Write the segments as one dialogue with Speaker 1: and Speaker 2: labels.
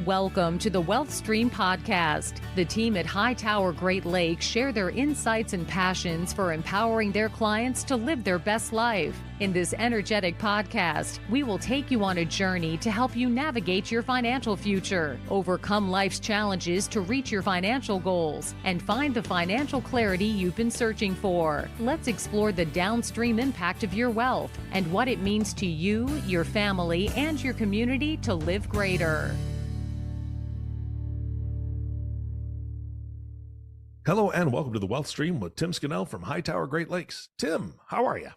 Speaker 1: Welcome to the Wealth Stream Podcast. The team at Hightower Great Lakes share their insights and passions for empowering their clients to live their best life. In this energetic podcast, we will take you on a journey to help you navigate your financial future, overcome life's challenges to reach your financial goals, and find the financial clarity you've been searching for. Let's explore the downstream impact of your wealth and what it means to you, your family, and your community to live greater.
Speaker 2: Hello and welcome to the Wealth Stream with Tim Scannell from Hightower Great Lakes. Tim, how are you?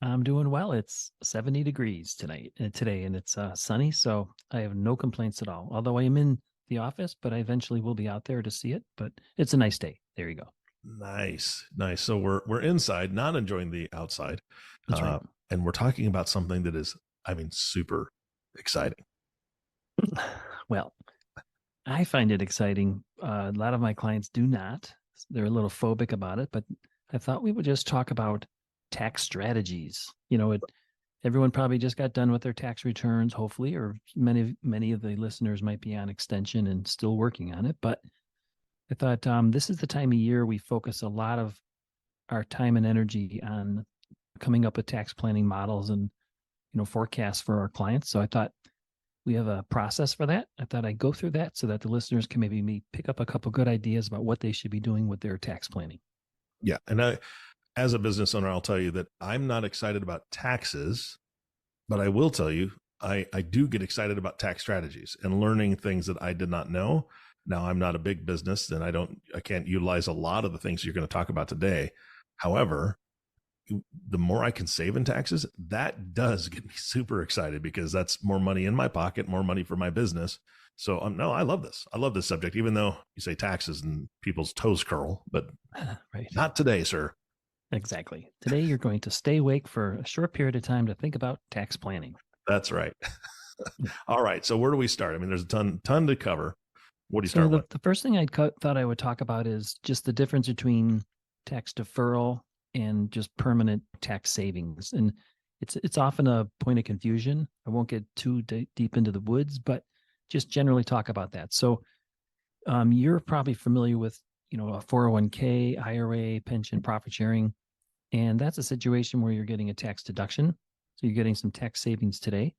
Speaker 3: I'm doing well. It's 70 degrees today, and it's sunny, so I have no complaints at all. Although I am in the office, but I eventually will be out there to see it. But it's a nice day. There you go.
Speaker 2: Nice. So we're inside, not enjoying the outside,
Speaker 3: That's right.
Speaker 2: and we're talking about something that is, super exciting.
Speaker 3: Well, I find it exciting. A lot of my clients do not. They're a little phobic about it, but I thought we would just talk about tax strategies. Everyone probably just got done with their tax returns, hopefully, or many of the listeners might be on extension and still working on it. But I thought this is the time of year we focus a lot of our time and energy on coming up with tax planning models and forecasts for our clients. So I thought we have a process for that. I thought I'd go through that so that the listeners can maybe pick up a couple good ideas about what they should be doing with their tax planning.
Speaker 2: Yeah. And as a business owner, I'll tell you that I'm not excited about taxes, but I will tell you, I do get excited about tax strategies and learning things that I did not know. Now, I'm not a big business and I can't utilize a lot of the things you're going to talk about today. However, the more I can save in taxes, that does get me super excited because that's more money in my pocket, more money for my business. So no, I love this. I love this subject, even though you say taxes and people's toes curl, but
Speaker 3: Right.
Speaker 2: Not today, sir.
Speaker 3: Exactly. Today, you're going to stay awake for a short period of time to think about tax planning.
Speaker 2: That's right. All right. So where do we start? There's a ton to cover. What do you start with?
Speaker 3: The first thing thought I would talk about is just the difference between tax deferral and just permanent tax savings. And it's often a point of confusion. I won't get too deep into the woods, but just generally talk about that. So you're probably familiar with, a 401k, IRA, pension, profit sharing. And that's a situation where you're getting a tax deduction. So you're getting some tax savings today,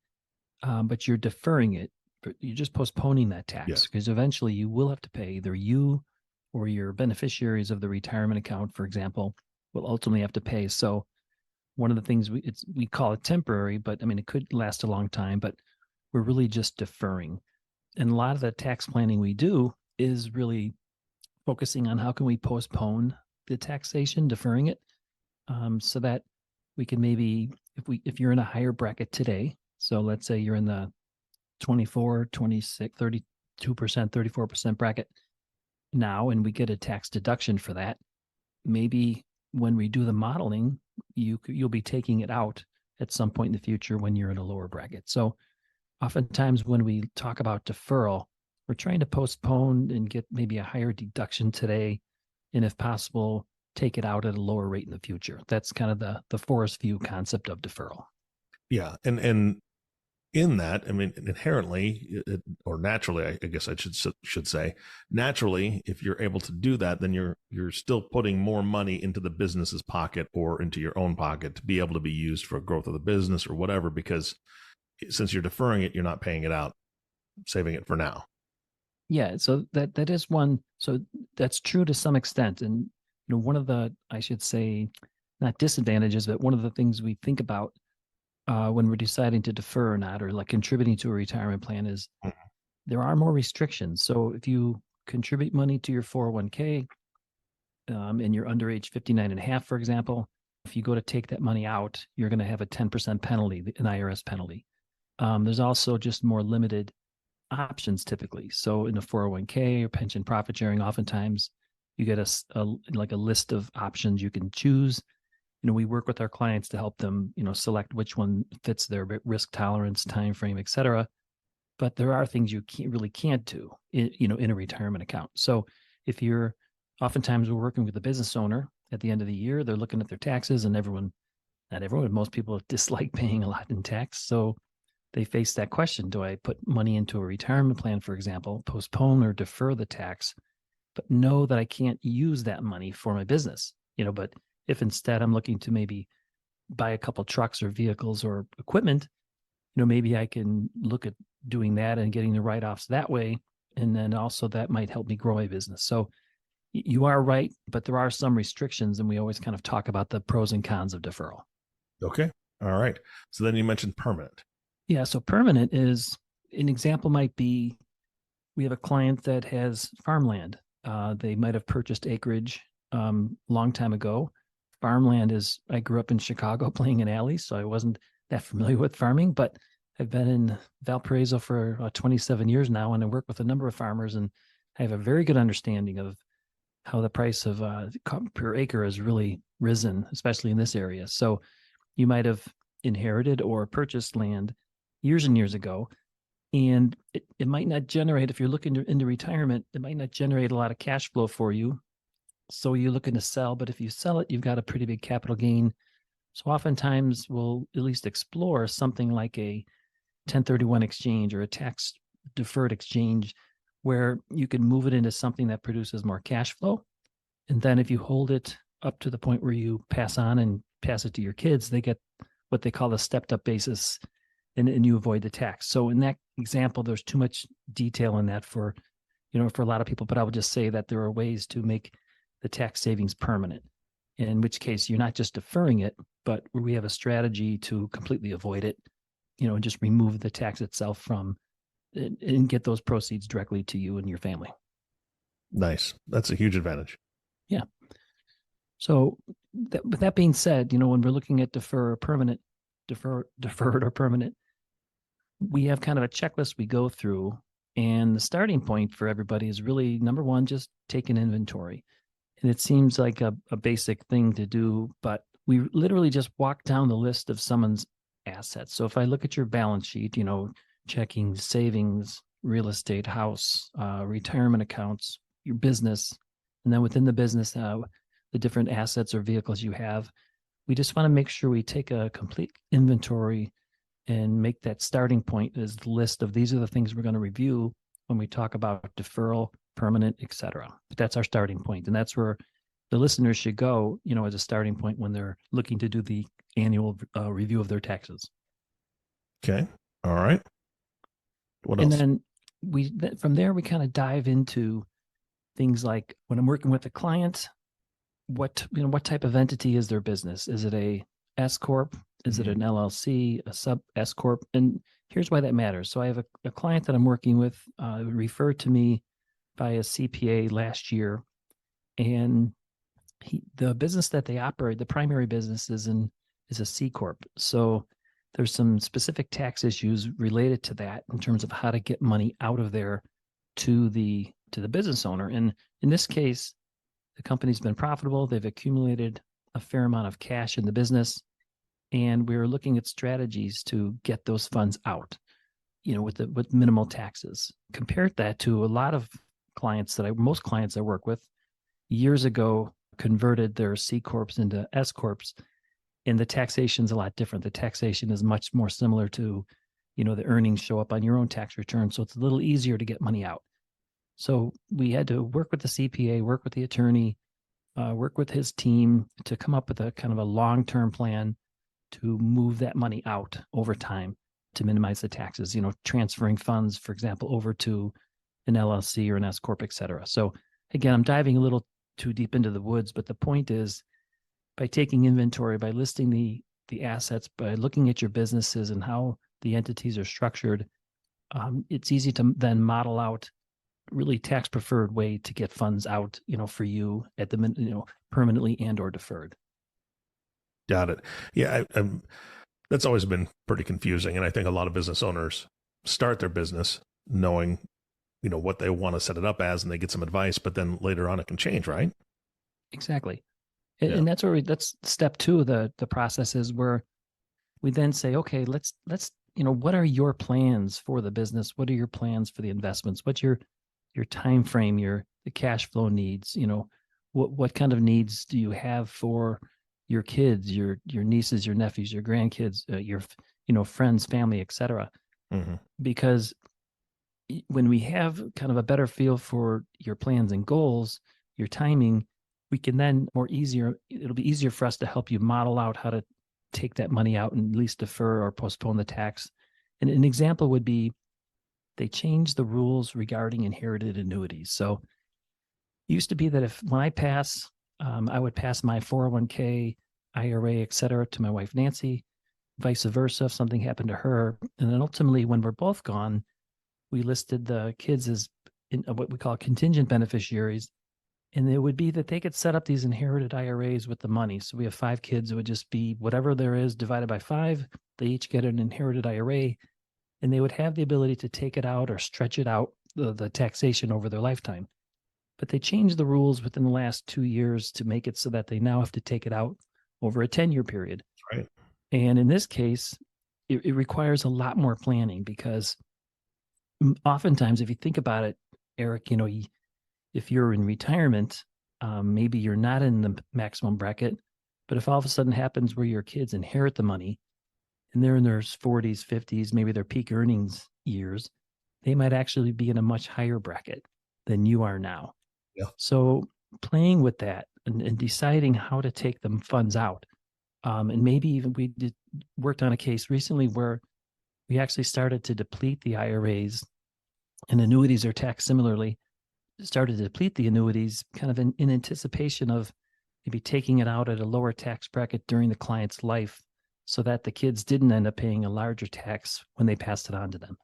Speaker 3: but you're deferring it. You're just postponing that tax because eventually you will have to pay. Either you or your beneficiaries of the retirement account, for example, will ultimately have to pay. So one of the things we call it temporary, but it could last a long time, but we're really just deferring. And a lot of the tax planning we do is really focusing on how can we postpone the taxation, deferring it, so that we can maybe, if you're in a higher bracket today, so let's say you're in the 24, 26, 32%, 34% bracket now, and we get a tax deduction for that, maybe when we do the modeling, you'll be taking it out at some point in the future when you're in a lower bracket. So oftentimes when we talk about deferral, we're trying to postpone and get maybe a higher deduction today, and if possible, take it out at a lower rate in the future. That's kind of the forest view concept of deferral.
Speaker 2: Yeah. And in that, inherently or naturally, I guess I should say, naturally, if you're able to do that, then you're still putting more money into the business's pocket or into your own pocket to be able to be used for growth of the business or whatever, because since you're deferring it, you're not paying it out, saving it for now.
Speaker 3: Yeah. So that is one. So that's true to some extent. And, one of the, I should say, not disadvantages, but one of the things we think about when we're deciding to defer or not, or like contributing to a retirement plan, is there are more restrictions. So if you contribute money to your 401k and you're under age 59 and a half, for example, if you go to take that money out, you're going to have a 10% penalty, an IRS penalty. There's also just more limited options typically. So in a 401k or pension profit sharing, oftentimes you get a list of options you can choose. We work with our clients to help them, select which one fits their risk tolerance, time frame, et cetera. But there are things you can't do, in a retirement account. So if oftentimes we're working with a business owner at the end of the year, they're looking at their taxes, and not everyone, most people dislike paying a lot in tax. So they face that question. Do I put money into a retirement plan, for example, postpone or defer the tax, but know that I can't use that money for my business? But if instead I'm looking to maybe buy a couple trucks or vehicles or equipment, maybe I can look at doing that and getting the write-offs that way. And then also that might help me grow my business. So you are right, but there are some restrictions, and we always kind of talk about the pros and cons of deferral.
Speaker 2: Okay. All right. So then you mentioned permanent.
Speaker 3: Yeah. So permanent is an example might be, we have a client that has farmland. They might have purchased acreage long time ago. Farmland is, I grew up in Chicago playing in alleys, so I wasn't that familiar with farming, but I've been in Valparaiso for 27 years now, and I work with a number of farmers, and I have a very good understanding of how the price of per acre has really risen, especially in this area. So you might have inherited or purchased land years and years ago, and it might not generate, if you're looking into retirement, it might not generate a lot of cash flow for you. So you're looking to sell, but if you sell it, you've got a pretty big capital gain. So oftentimes we'll at least explore something like a 1031 exchange or a tax deferred exchange, where you can move it into something that produces more cash flow. And then if you hold it up to the point where you pass on and pass it to your kids, they get what they call a stepped up basis, and you avoid the tax. So in that example, there's too much detail in that for a lot of people, but I would just say that there are ways to make the tax savings permanent, in which case you're not just deferring it, but we have a strategy to completely avoid it, and just remove the tax itself from and get those proceeds directly to you and your family.
Speaker 2: Nice. That's a huge advantage.
Speaker 3: Yeah. So with that being said, when we're looking at deferred or permanent, we have kind of a checklist we go through. And the starting point for everybody is really, number one, just take an inventory. And it seems like a basic thing to do, but we literally just walk down the list of someone's assets. So if I look at your balance sheet, checking, savings, real estate, house, retirement accounts, your business, and then within the business, the different assets or vehicles you have, we just want to make sure we take a complete inventory and make that starting point as the list of these are the things we're going to review when we talk about deferral, permanent, et cetera. But that's our starting point. And that's where the listeners should go, as a starting point when they're looking to do the annual review of their taxes.
Speaker 2: Okay. All right. What else?
Speaker 3: And then from there, we kind of dive into things like, when I'm working with a client, what type of entity is their business? Is it a S Corp? Is it an LLC, a sub S Corp? And here's why that matters. So I have a client that I'm working with, referred to me by a CPA last year, and the business that they operate, the primary business is a C Corp. So there's some specific tax issues related to that in terms of how to get money out of there to the business owner. And in this case, the company's been profitable. They've accumulated a fair amount of cash in the business, and we're looking at strategies to get those funds out, with minimal taxes. Compared that to a lot of most clients I work with years ago converted their C Corps into S Corps, and the taxation's a lot different. The taxation is much more similar to, the earnings show up on your own tax return. So it's a little easier to get money out. So we had to work with the CPA, work with the attorney, work with his team to come up with a kind of a long-term plan to move that money out over time to minimize the taxes, transferring funds, for example, over to an LLC or an S Corp, et cetera. So again, I'm diving a little too deep into the woods, but the point is, by taking inventory, by listing the assets, by looking at your businesses and how the entities are structured, it's easy to then model out really tax preferred way to get funds out, for you at the permanently and or deferred.
Speaker 2: Got it. Yeah, that's always been pretty confusing, and I think a lot of business owners start their business knowing, what they want to set it up as, and they get some advice, but then later on it can change, right?
Speaker 3: Exactly.
Speaker 2: Yeah.
Speaker 3: And that's step 2 of the process, is where we then say, okay, let's what are your plans for the business? What are your plans for the investments? What's your time frame, the cash flow needs? What kind of needs do you have for your kids, your nieces, your nephews, your grandkids, friends, family, etc. Because when we have kind of a better feel for your plans and goals, your timing, we can then it'll be easier for us to help you model out how to take that money out and at least defer or postpone the tax. And an example would be they changed the rules regarding inherited annuities. So it used to be that when I pass, I would pass my 401k, IRA, et cetera, to my wife, Nancy, vice versa, if something happened to her. And then ultimately, when we're both gone, we listed the kids as what we call contingent beneficiaries. And it would be that they could set up these inherited IRAs with the money. So we have 5 kids. It would just be whatever there is divided by 5. They each get an inherited IRA, and they would have the ability to take it out or stretch it out, the taxation over their lifetime. But they changed the rules within the last 2 years to make it so that they now have to take it out over a 10-year period.
Speaker 2: Right.
Speaker 3: And in this case, it requires a lot more planning because oftentimes, if you think about it, Eric, if you're in retirement, maybe you're not in the maximum bracket, but if all of a sudden happens where your kids inherit the money and they're in their 40s, 50s, maybe their peak earnings years, they might actually be in a much higher bracket than you are now.
Speaker 2: Yeah.
Speaker 3: So playing with that and deciding how to take the funds out. And maybe even worked on a case recently where we actually started to deplete the IRAs, and annuities are taxed similarly. Started to deplete the annuities kind of in anticipation of maybe taking it out at a lower tax bracket during the client's life so that the kids didn't end up paying a larger tax when they passed it on to them.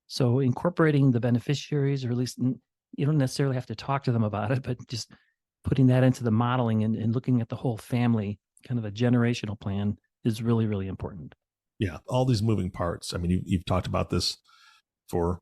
Speaker 3: So incorporating the beneficiaries, or at least you don't necessarily have to talk to them about it, but just putting that into the modeling and looking at the whole family, kind of a generational plan, is really, really important.
Speaker 2: Yeah. All these moving parts. I mean, you've talked about this for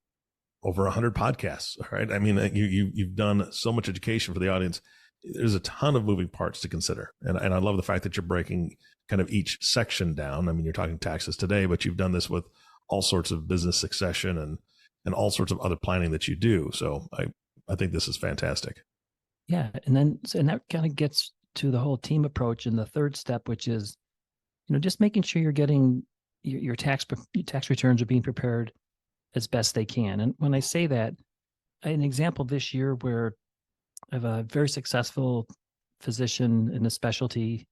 Speaker 2: over 100 podcasts, right? I mean, you've done so much education for the audience. There's a ton of moving parts to consider. And I love the fact that you're breaking kind of each section down. I mean, you're talking taxes today, but you've done this with all sorts of business succession and all sorts of other planning that you do. So I think this is fantastic.
Speaker 3: Yeah. And that kind of gets to the whole team approach and the third step, which is, just making sure you're getting your tax returns are being prepared as best they can. And when I say that, an example this year where I have a very successful physician in a specialty.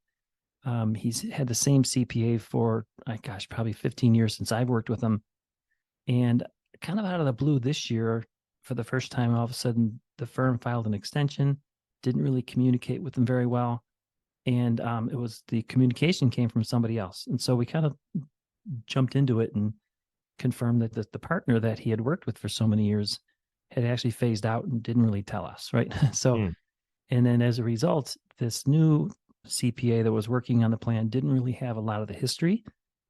Speaker 3: He's had the same CPA for, probably 15 years since I've worked with him. And kind of out of the blue this year, for the first time, all of a sudden, the firm filed an extension, didn't really communicate with them very well. And the communication came from somebody else. And so we kind of jumped into it and confirmed that the partner that he had worked with for so many years had actually phased out and didn't really tell us, right? So, and then as a result, this new CPA that was working on the plan didn't really have a lot of the history.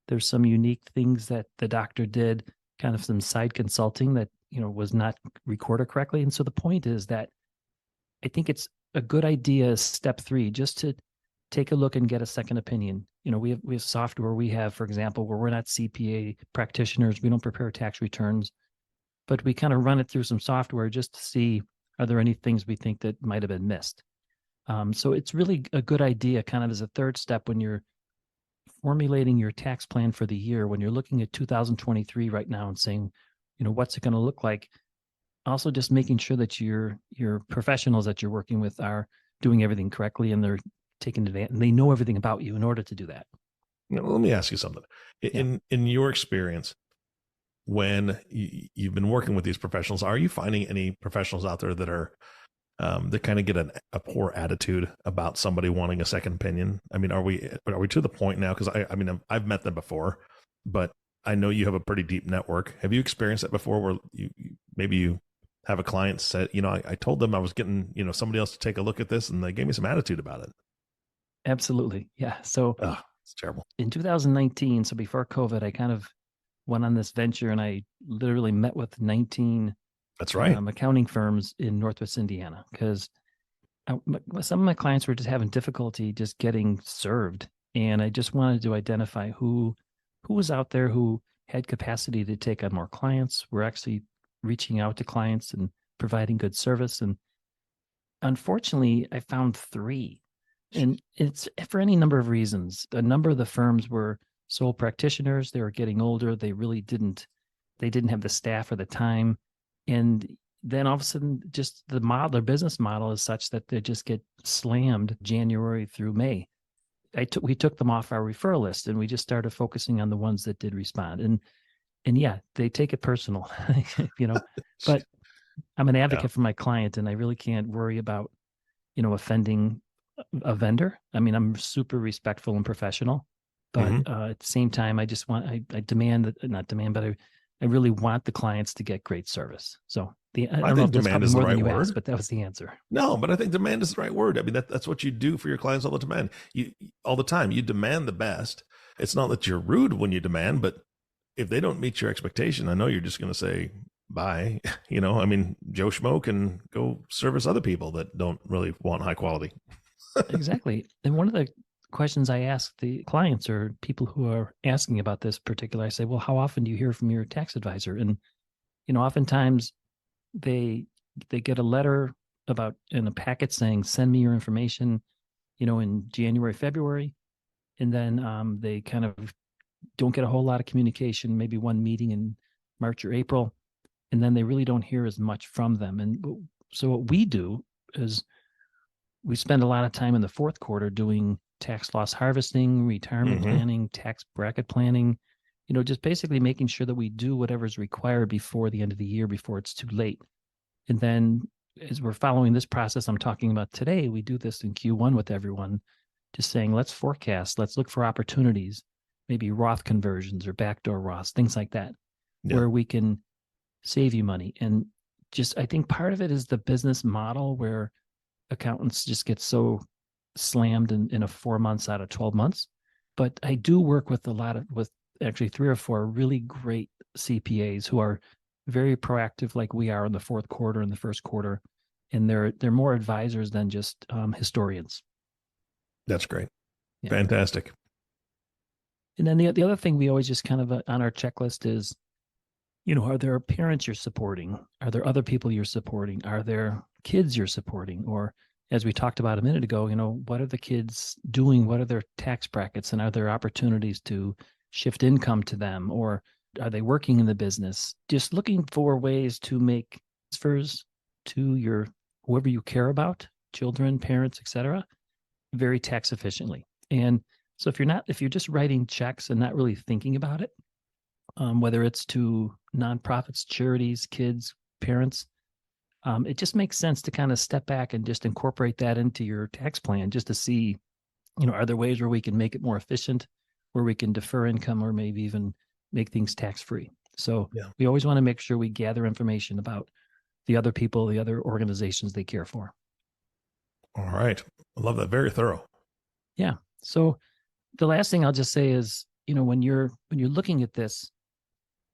Speaker 3: There's some unique things that the doctor did, kind of some side consulting that, was not recorded correctly. And so the point is that I think it's a good idea, step 3, just to take a look and get a second opinion. We have software we have, for example, where we're not CPA practitioners. We don't prepare tax returns, but we kind of run it through some software just to see, are there any things we think that might have been missed? So it's really a good idea kind of as a third step when you're formulating your tax plan for the year, when you're looking at 2023 right now and saying, what's it going to look like? Also just making sure that your professionals that you're working with are doing everything correctly and they're taking advantage and they know everything about you in order to do that.
Speaker 2: Now, let me ask you something. In your experience, when you've been working with these professionals, are you finding any professionals out there that are that kind of get a poor attitude about somebody wanting a second opinion? I mean, are we to the point now? Because I mean, I've met them before, but I know you have a pretty deep network. Have you experienced that before, where you have a client said, I told them I was getting somebody else to take a look at this, and they gave me some attitude about it?
Speaker 3: Absolutely, yeah. So
Speaker 2: it's terrible.
Speaker 3: In 2019, so before COVID, I kind of went on this venture, and I literally met with 19
Speaker 2: That's right.
Speaker 3: Accounting firms in Northwest Indiana, because some of my clients were just having difficulty just getting served. And I just wanted to identify who was out there who had capacity to take on more clients, were actually reaching out to clients and providing good service. And unfortunately, I found 3. And it's for any number of reasons. A number of the firms were sole practitioners. They were getting older. They didn't have the staff or the time. And then all of a sudden, just their business model is such that they just get slammed January through May. We took them off our referral list, and we just started focusing on the ones that did respond. And yeah, they take it personal, but I'm an advocate for my client, and I really can't worry about, offending a vendor. I mean, I'm super respectful and professional, but at the same time, I just want, I demand that, not demand, but I really want the clients to get great service. So I think demand is the right word, asked, but that was the answer.
Speaker 2: No, but I think demand is the right word. I mean, that's what you do for your clients all the time. You demand the best. It's not that you're rude when you demand, but if they don't meet your expectation, I know you're just going to say bye. I mean, Joe Schmo can go service other people that don't really want high quality.
Speaker 3: Exactly. And one of the questions I ask the clients or people who are asking about this particular, I say, well, how often do you hear from your tax advisor? And, oftentimes they get a letter in a packet saying, send me your information, in January, February. And then they kind of don't get a whole lot of communication, maybe one meeting in March or April. And then they really don't hear as much from them. And so what we do is we spend a lot of time in the fourth quarter doing tax loss harvesting, retirement planning, tax bracket planning, just basically making sure that we do whatever's required before the end of the year, before it's too late. And then as we're following this process I'm talking about today, we do this in Q1 with everyone, just saying, let's forecast, let's look for opportunities, maybe Roth conversions or backdoor Roths, things like that, where we can save you money. And just, I think part of it is the business model where accountants just get so slammed in a 4 months out of 12 months. But I do work with with actually 3 or 4 really great CPAs who are very proactive, like we are in the fourth quarter and the first quarter. And they're more advisors than just historians.
Speaker 2: That's great. Yeah. Fantastic.
Speaker 3: And then the other thing we always just kind of on our checklist is, are there parents you're supporting? Are there other people you're supporting? Are there kids you're supporting? Or as we talked about a minute ago, what are the kids doing? What are their tax brackets? And are there opportunities to shift income to them? Or are they working in the business? Just looking for ways to make transfers to whoever you care about, children, parents, etc., very tax efficiently. And so if you're just writing checks and not really thinking about it, whether it's to nonprofits, charities, kids, parents, it just makes sense to kind of step back and just incorporate that into your tax plan, just to see, are there ways where we can make it more efficient, where we can defer income, or maybe even make things tax-free. So we always want to make sure we gather information about the other people, the other organizations they care for.
Speaker 2: All right. I love that. Very thorough.
Speaker 3: Yeah. So the last thing I'll just say is, when you're looking at this,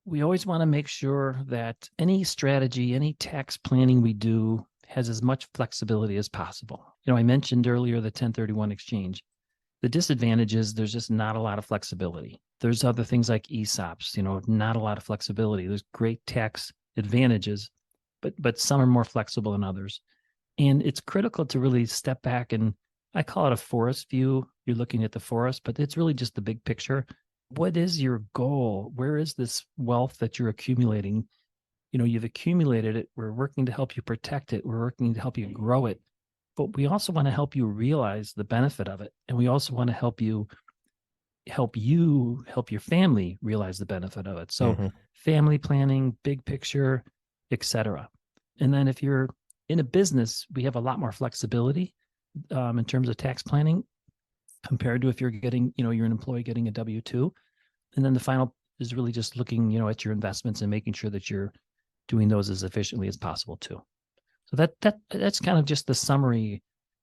Speaker 3: we always want to make sure that any strategy, any tax planning we do has as much flexibility as possible. I mentioned earlier the 1031 exchange. The disadvantage is there's just not a lot of flexibility. There's other things like ESOPs, not a lot of flexibility. There's great tax advantages, but some are more flexible than others. And it's critical to really step back, and I call it a forest view. You're looking at the forest, but it's really just the big picture. What is your goal? Where is this wealth that you're accumulating? You've accumulated it. We're working to help you protect it. We're working to help you grow it. But we also want to help you realize the benefit of it. And we also want to help your family realize the benefit of it. So family planning, big picture, etc. And then if you're in a business, we have a lot more flexibility in terms of tax planning compared to if you're getting, you're an employee getting a W-2. And then the final is really just looking, at your investments and making sure that you're doing those as efficiently as possible too. So that's kind of just the summary.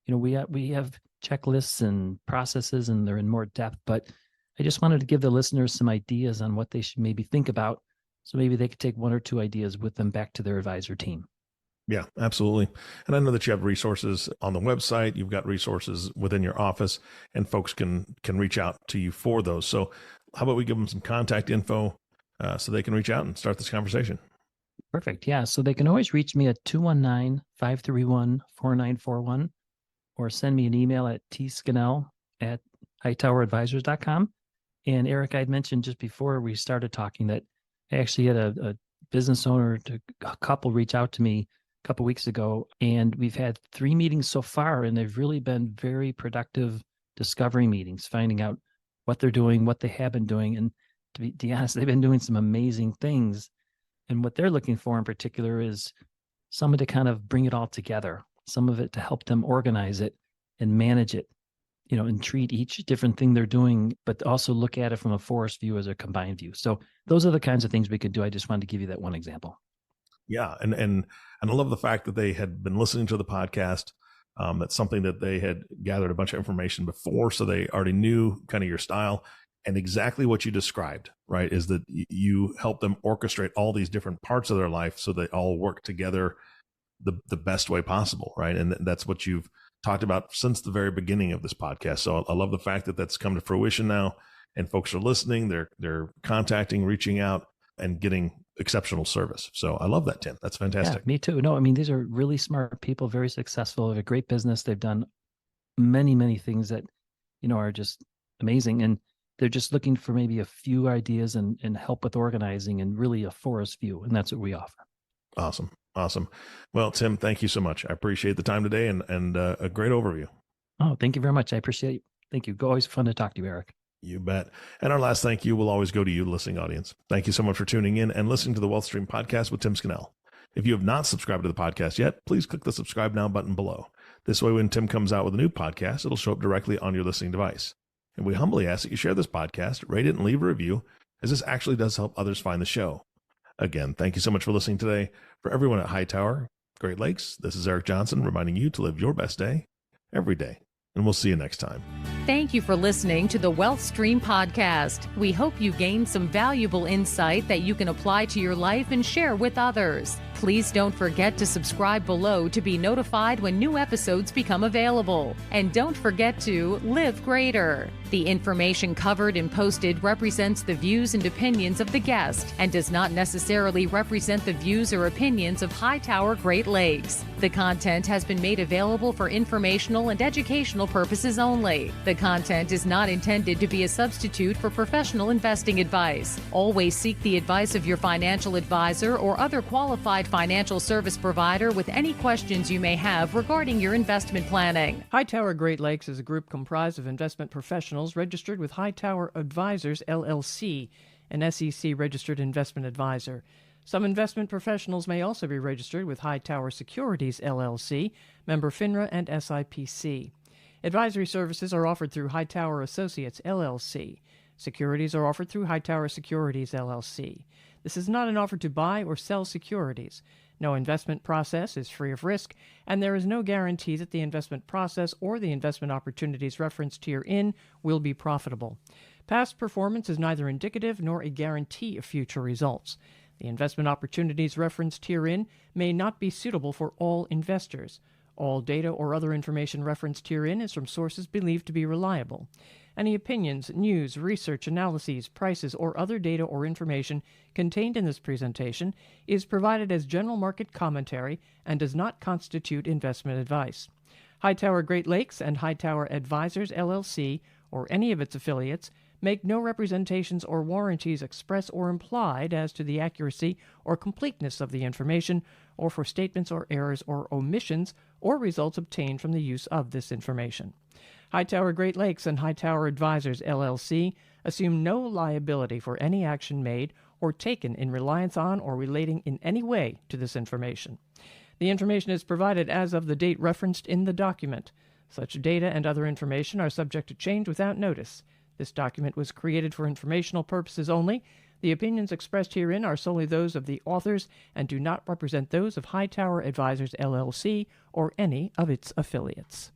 Speaker 3: We have checklists and processes, and they're in more depth, but I just wanted to give the listeners some ideas on what they should maybe think about. So maybe they could take 1 or 2 ideas with them back to their advisor team.
Speaker 2: Yeah, absolutely. And I know that you have resources on the website. You've got resources within your office, and folks can reach out to you for those. So how about we give them some contact info so they can reach out and start this conversation?
Speaker 3: Perfect. Yeah. So they can always reach me at 219-531-4941 or send me an email at tscannell@hightoweradvisors.com. And Eric, I'd mentioned just before we started talking that I actually had a business owner, a couple reach out to me a couple weeks ago, and we've had 3 meetings so far, and they've really been very productive discovery meetings, finding out what they're doing, what they have been doing. And to be honest, they've been doing some amazing things. And what they're looking for in particular is someone to kind of bring it all together, some of it to help them organize it and manage it, and treat each different thing they're doing, but also look at it from a forest view as a combined view. So those are the kinds of things we could do. I just wanted to give you that one example.
Speaker 2: Yeah. And I love the fact that they had been listening to the podcast. That's something that they had gathered a bunch of information before. So they already knew kind of your style, and exactly what you described, right? Is that you help them orchestrate all these different parts of their life so they all work together the best way possible, right? And that's what you've talked about since the very beginning of this podcast. So I love the fact that that's come to fruition now, and folks are listening, they're contacting, reaching out, and getting exceptional service. So I love that, Tim. That's fantastic.
Speaker 3: Yeah, me too. No, I mean, these are really smart people, very successful, have a great business. They've done many, many things that, are just amazing. And they're just looking for maybe a few ideas and help with organizing and really a forest view. And that's what we offer.
Speaker 2: Awesome. Well, Tim, thank you so much. I appreciate the time today and a great overview.
Speaker 3: Oh, thank you very much. I appreciate it. Thank you. Always fun to talk to you, Eric.
Speaker 2: You bet. And our last thank you will always go to you, the listening audience. Thank you so much for tuning in and listening to the Wealth Stream podcast with Tim Scannell. If you have not subscribed to the podcast yet, please click the subscribe now button below. This way, when Tim comes out with a new podcast, it'll show up directly on your listening device. And we humbly ask that you share this podcast, rate it, and leave a review, as this actually does help others find the show. Again, thank you so much for listening today. For everyone at Hightower, Great Lakes, this is Eric Johnson reminding you to live your best day every day. And we'll see you next time.
Speaker 1: Thank you for listening to the Wealth Stream podcast. We hope you gained some valuable insight that you can apply to your life and share with others. Please don't forget to subscribe below to be notified when new episodes become available. And don't forget to live greater. The information covered and posted represents the views and opinions of the guest and does not necessarily represent the views or opinions of Hightower Great Lakes. The content has been made available for informational and educational purposes only. The content is not intended to be a substitute for professional investing advice. Always seek the advice of your financial advisor or other qualified financial service provider with any questions you may have regarding your investment planning.
Speaker 4: Hightower Great Lakes is a group comprised of investment professionals registered with Hightower Advisors, LLC, an SEC-registered investment advisor. Some investment professionals may also be registered with Hightower Securities, LLC, member FINRA and SIPC. Advisory services are offered through Hightower Associates, LLC. Securities are offered through Hightower Securities, LLC. This is not an offer to buy or sell securities. No investment process is free of risk, and there is no guarantee that the investment process or the investment opportunities referenced herein will be profitable. Past performance is neither indicative nor a guarantee of future results. The investment opportunities referenced herein may not be suitable for all investors. All data or other information referenced herein is from sources believed to be reliable. Any opinions, news, research, analyses, prices, or other data or information contained in this presentation is provided as general market commentary and does not constitute investment advice. Hightower Great Lakes and Hightower Advisors, LLC, or any of its affiliates, make no representations or warranties express or implied as to the accuracy or completeness of the information, or for statements or errors or omissions or results obtained from the use of this information. Hightower Great Lakes and Hightower Advisors, LLC, assume no liability for any action made or taken in reliance on or relating in any way to this information. The information is provided as of the date referenced in the document. Such data and other information are subject to change without notice. This document was created for informational purposes only. The opinions expressed herein are solely those of the authors and do not represent those of Hightower Advisors, LLC, or any of its affiliates.